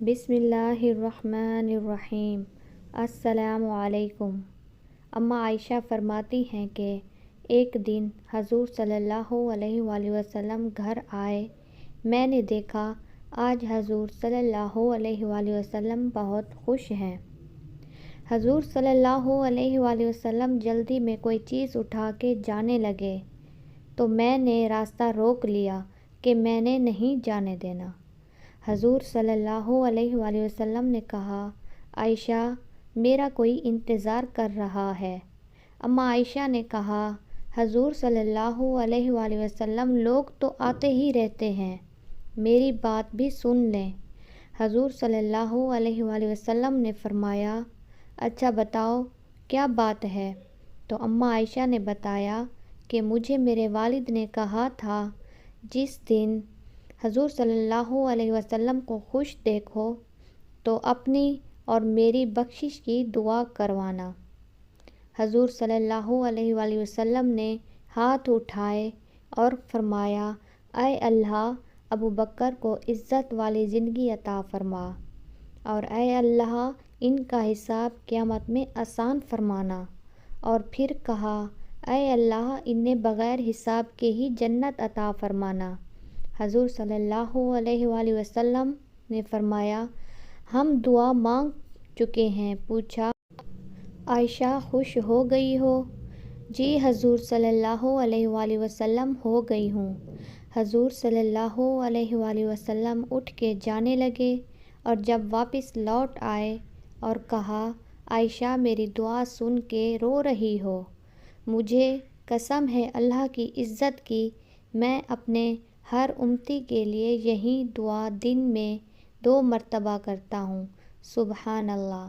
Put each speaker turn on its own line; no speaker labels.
بسم اللہ الرحمن الرحیم۔ السلام علیکم۔ اماں عائشہ فرماتی ہیں کہ ایک دن حضور صلی اللہ علیہ وآلہ وسلم گھر آئے۔ میں نے دیکھا آج حضور صلی اللہ علیہ وآلہ وسلم بہت خوش ہیں۔ حضور صلی اللہ علیہ وآلہ وسلم جلدی میں کوئی چیز اٹھا کے جانے لگے تو میں نے راستہ روک لیا کہ میں نے نہیں جانے دینا۔ حضور صلی اللہ علیہ وآلہ وسلم نے کہا، عائشہ میرا کوئی انتظار کر رہا ہے۔ اماں عائشہ نے کہا، حضور صلی اللہ علیہ وآلہ وسلم لوگ تو آتے ہی رہتے ہیں، میری بات بھی سن لیں۔ حضور صلی اللہ علیہ وآلہ وسلم نے فرمایا، اچھا بتاؤ کیا بات ہے؟ تو اماں عائشہ نے بتایا کہ مجھے میرے والد نے کہا تھا جس دن حضور صلی اللہ علیہ وسلم کو خوش دیکھو تو اپنی اور میری بخشش کی دعا کروانا۔ حضور صلی اللہ علیہ وآلہ وسلم نے ہاتھ اٹھائے اور فرمایا، اے اللہ ابو بکر کو عزت والی زندگی عطا فرما، اور اے اللہ ان کا حساب قیامت میں آسان فرمانا۔ اور پھر کہا، اے اللہ انہیں بغیر حساب کے ہی جنت عطا فرمانا۔ حضور صلی اللہ علیہ وآلہ وسلم نے فرمایا، ہم دعا مانگ چکے ہیں۔ پوچھا، عائشہ خوش ہو گئی ہو؟ جی حضور صلی اللہ علیہ وآلہ وسلم ہو گئی ہوں۔ حضور صلی اللہ علیہ وآلہ وسلم اٹھ کے جانے لگے اور جب واپس لوٹ آئے اور کہا، عائشہ میری دعا سن کے رو رہی ہو؟ مجھے قسم ہے اللہ کی عزت کی، میں اپنے ہر امتی کے لیے یہی دعا دن میں 2 مرتبہ کرتا ہوں۔ سبحان اللہ۔